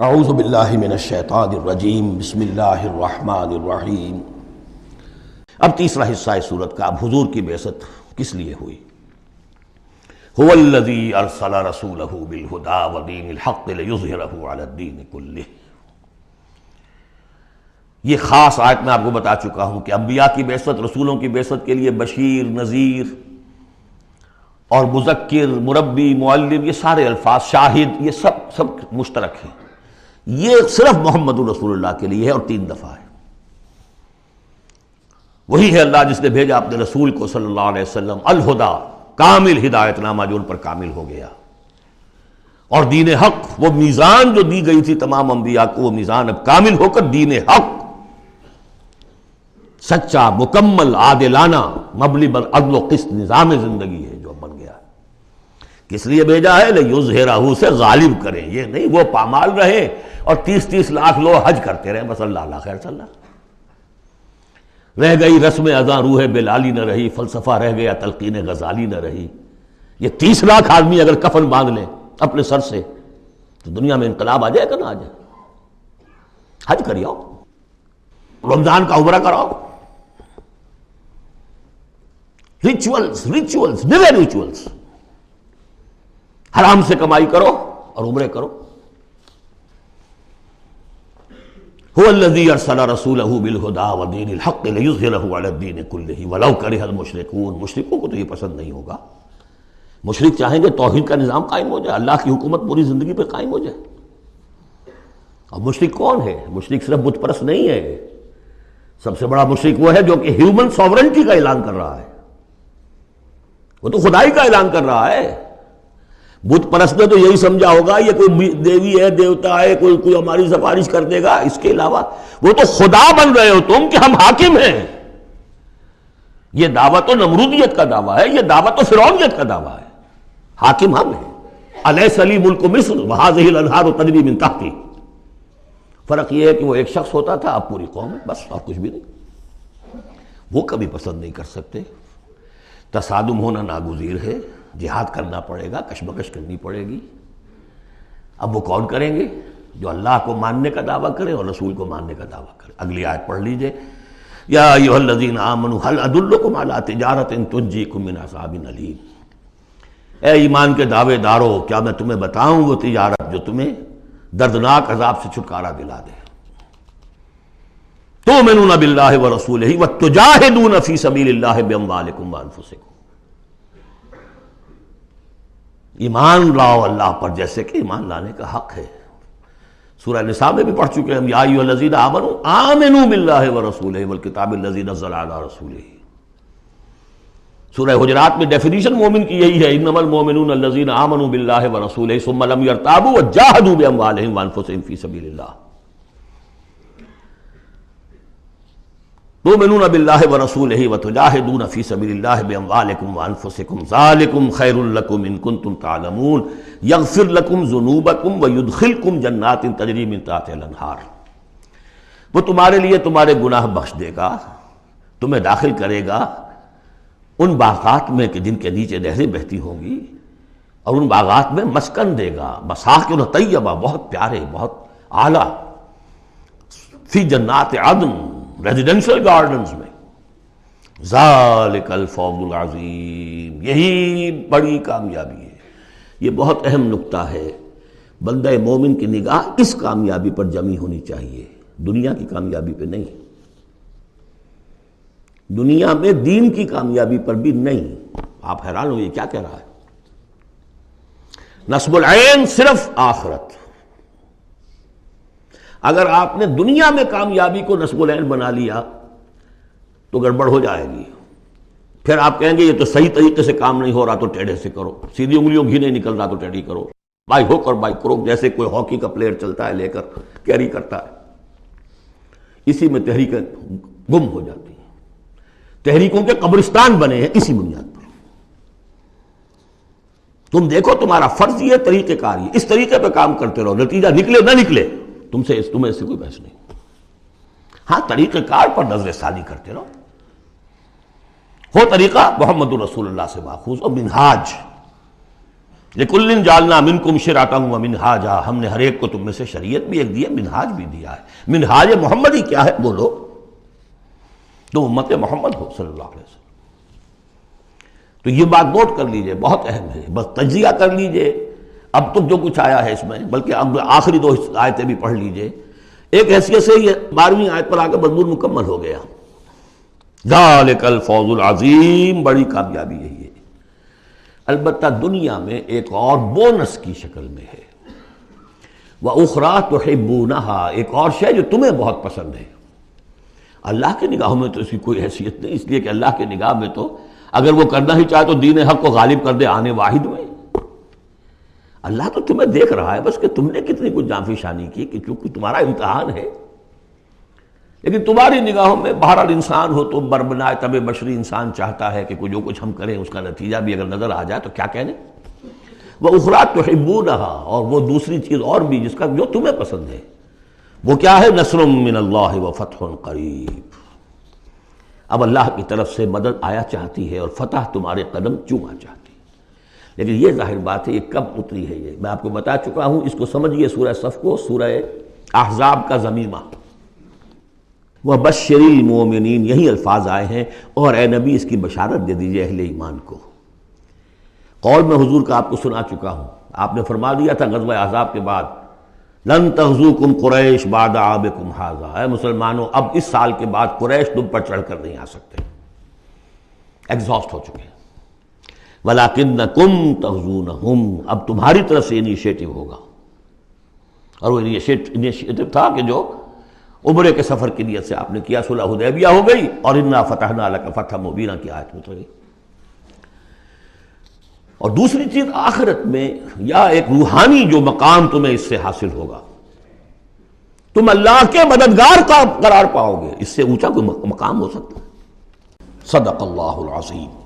اعوذ باللہ من الشیطان الرجیم بسم اللہ الرحمن الرحیم۔ اب تیسرا حصہ ہے سورت کا۔ اب حضور کی بعثت کس لیے ہوئی؟ هو الذی ارسل رسولہ بالہدی ودین الحق لیظہرہ علی الدین کلہ۔ یہ خاص آیت میں آپ کو بتا چکا ہوں کہ انبیاء کی بعثت، رسولوں کی بعثت کے لیے بشیر، نذیر اور مذکر، مربی، معلم، یہ سارے الفاظ، شاہد، یہ سب مشترک ہیں۔ یہ صرف محمد رسول اللہ کے لیے ہے اور 3 دفعہ ہے۔ وہی ہے اللہ جس نے بھیجا اپنے رسول کو صلی اللہ علیہ وسلم، الہدا، کامل ہدایت نامہ جو ان پر کامل ہو گیا، اور دین حق، وہ میزان جو دی گئی تھی تمام انبیاء کو، وہ میزان اب کامل ہو کر دین حق، سچا، مکمل، عادلانہ، مبنی بر عدل و قسط نظام زندگی ہے جو بن گیا۔ کس لیے بھیجا ہے؟ لیظہرہ، سے غالب کریں۔ یہ نہیں وہ پامال رہے اور 30 لاکھ لوگ حج کرتے رہے، بس اللہ خیر صلی اللہ۔ رہ گئی رسم اذاں روح بلالی نہ رہی، فلسفہ رہ گیا تلقین غزالی نہ رہی۔ یہ 30 لاکھ آدمی اگر کفن باندھ لیں اپنے سر سے تو دنیا میں انقلاب آ جائے گا نہ آ جائے؟ حج کریاؤ، رمضان کا عمرہ کراؤ، ریچولز، نئے ریچولز، حرام سے کمائی کرو اور عمرے کرو۔ هو الذی ارسل رسولہ بالہدی ودین الحق لیظہرہ علی الدین کلہ ولو کرہ المشرکون۔ مشرکوں کو تو یہ پسند نہیں ہوگا۔ مشرک چاہیں گے توحید کا نظام قائم ہو جائے، اللہ کی حکومت پوری زندگی پہ قائم ہو جائے۔ اور مشرک کون ہے؟ مشرک صرف بت پرست نہیں ہے، سب سے بڑا مشرک وہ ہے جو کہ ہیومن ساورنٹی کا اعلان کر رہا ہے، وہ تو خدائی کا اعلان کر رہا ہے۔ بت پرست نے تو یہی سمجھا ہوگا یہ کوئی دیوی ہے، دیوتا ہے، کوئی ہماری سفارش کر دے گا، اس کے علاوہ وہ تو خدا بن رہے ہو تم کہ ہم حاکم ہیں۔ یہ دعویٰ تو نمرودیت کا دعویٰ ہے، یہ دعویٰ تو فرعونیت کا دعویٰ ہے۔ حاکم ہم ہیں۔ الیس لی ملک مصر وہذہ الانہار تجری من تحتی۔ فرق یہ ہے کہ وہ ایک شخص ہوتا تھا، اب پوری قوم ہے، بس اور کچھ بھی نہیں۔ وہ کبھی پسند نہیں کر سکتے۔ تصادم ہونا ناگزیر ہے، جہاد کرنا پڑے گا، کشمکش کرنی پڑے گی۔ اب وہ کون کریں گے؟ جو اللہ کو ماننے کا دعویٰ کرے اور رسول کو ماننے کا دعویٰ کرے۔ اگلی آیت پڑھ لیجئے، یا ایھا الذین آمنوا هل ادلکم علی تجارۃ تنجیکم من عذاب الیم۔ اے ایمان کے دعوے دارو، کیا میں تمہیں بتاؤں وہ تجارت جو تمہیں دردناک عذاب سے چھٹکارا دلا دے؟ تؤمنون باللہ ورسولہ وتجاہدون فی سبیل اللہ باموالکم وانفسکم۔ ایمان لاؤ اللہ پر جیسے کہ ایمان لانے کا حق ہے۔ سورہ نساء میں بھی پڑھ چکے ہم، یا ایھا الذین آمنوا آمنوا باللہ ورسولہ والکتاب الذی نزل علی رسولہ۔ سورہ حجرات میں ڈیفینیشن مومن کی یہی ہے، انما المؤمنون الذین آمنوا باللہ ورسولہ ثم لم یرتابوا وجاہدوا باموالہم وانفسہم فی سبیل اللہ۔ تؤمنون باللہ ورسولہ وتجاہدون فی سبیل اللہ باموالکم وانفسکم ذالکم خیر لکم ان کنتم تعلمون یغفر لکم ذنوبکم ویدخلکم جنات تجری من تحتہا الانہار۔ وہ تمہارے لیے تمہارے گناہ بخش دے گا، تمہیں داخل کرے گا ان باغات میں کہ جن کے نیچے نہریں بہتی ہوں گی، اور ان باغات میں مسکن دے گا، مساکن طیبہ، بہت پیارے، بہت اعلیٰ، فی جنات عدن، ریزیڈنشل گارڈنز میں۔ ذالک الفوز العظیم، یہی بڑی کامیابی ہے۔ یہ بہت اہم نکتہ ہے، بندہ مومن کی نگاہ اس کامیابی پر جمی ہونی چاہیے، دنیا کی کامیابی پہ نہیں، دنیا میں دین کی کامیابی پر بھی نہیں۔ آپ حیران ہو یہ کیا کہہ رہا ہے؟ نصب العین صرف آخرت۔ اگر آپ نے دنیا میں کامیابی کو نصب العین بنا لیا تو گڑبڑ ہو جائے گی۔ پھر آپ کہیں گے یہ تو صحیح طریقے سے کام نہیں ہو رہا تو ٹیڑھے سے کرو، سیدھی انگلیوں گھی نہیں نکل رہا تو ٹیڑھی کرو، بائی ہوک اور بائی کروک، جیسے کوئی ہاکی کا پلیئر چلتا ہے لے کر کیری کرتا ہے۔ اسی میں تحریکیں گم ہو جاتی ہیں، تحریکوں کے قبرستان بنے ہیں اسی بنیاد پر۔ تم دیکھو تمہارا فرض یہ طریقہ کار، یہ اس طریقے پہ کام کرتے رہو، نتیجہ نکلے نہ نکلے تمہیں اس سے کوئی بحث نہیں۔ ہاں طریقہ کار پر نظر ثانی کرتے رہو، ہو طریقہ محمد رسول اللہ سے ماخوذ اور منہاج لِكُلٍّ جَعَلْنَا مِنْكُمْ شِرْعَةً وَمِنْهَاجًا، ہم نے ہر ایک کو تم میں سے شریعت بھی ایک دی ہے، منہاج بھی دیا ہے۔ منہاج محمدی کیا ہے بولو؟ تم امت محمد ہو صلی اللہ علیہ وسلم۔ تو یہ بات نوٹ کر لیجئے، بہت اہم ہے، بس تجزیہ کر لیجئے اب تک جو کچھ آیا ہے اس میں، بلکہ اب آخری دو آیتیں بھی پڑھ لیجئے۔ ایک حیثیت سے یہ 12ویں آیت پر آ کے مضمون مکمل ہو گیا۔ ذالک الفوز العظیم، بڑی کامیابی یہی ہے۔ البتہ دنیا میں ایک اور بونس کی شکل میں ہے، وَأُخْرَىٰ تُحِبُّونَهَا، ایک اور شے جو تمہیں بہت پسند ہے۔ اللہ کی نگاہوں میں تو اس کی کوئی حیثیت نہیں، اس لیے کہ اللہ کی نگاہ میں تو اگر وہ کرنا ہی چاہے تو دین حق کو غالب کر دے آنے واحد میں۔ اللہ تو تمہیں دیکھ رہا ہے بس کہ تم نے کتنی کچھ جانفی شانی کی، کہ چونکہ تمہارا امتحان ہے۔ لیکن تمہاری نگاہوں میں بہرحال انسان ہو تم، بربنائے طبع بشری انسان چاہتا ہے کہ جو کچھ ہم کریں اس کا نتیجہ بھی اگر نظر آ جائے تو کیا کہنے۔ وَأُخْرَىٰ تُحِبُّونَهَا، اور وہ دوسری چیز اور بھی جس کا جو تمہیں پسند ہے، وہ کیا ہے؟ نصر من اللہ وفتح قریب، اب اللہ کی طرف سے مدد آیا چاہتی ہے اور فتح تمہارے قدم چوما چاہتی ہے۔ لیکن یہ ظاہر بات ہے یہ کب اتری ہے، یہ میں آپ کو بتا چکا ہوں، اس کو سمجھیے سورہ صف کو، سورہ احزاب کا ضمیمہ، وَبَشِّرِ الْمُؤْمِنِينَ، یہی الفاظ آئے ہیں، اور اے نبی اس کی بشارت دے دیجئے اہل ایمان کو۔ قول میں حضور کا آپ کو سنا چکا ہوں، آپ نے فرما دیا تھا غزوہ احزاب کے بعد، لن تغزوکم قریش بعد عامکم ھذا، اے مسلمانوں اب اس سال کے بعد قریش تم پر چڑھ کر نہیں آ سکتے، ایگزاسٹ ہو چکے۔ وَلَٰكِنَّکُمْ تَغْزُونَہُمْ، اب تمہاری طرف سے انیشیٹو ہوگا، اور وہ انیشیٹو تھا کہ جو عمرے کے سفر کی نیت سے آپ نے کیا، صلح حدیبیہ ہو گئی، اور اِنَّا فَتَحْنَا لَكَ فَتْحًا مُبِينًا کی آیت اتر گئی۔ اور دوسری چیز آخرت میں یا ایک روحانی جو مقام تمہیں اس سے حاصل ہوگا، تم اللہ کے مددگار کا قرار پاؤ گے، اس سے اونچا کوئی مقام ہو سکتا ہے۔ صدق اللہ العظیم۔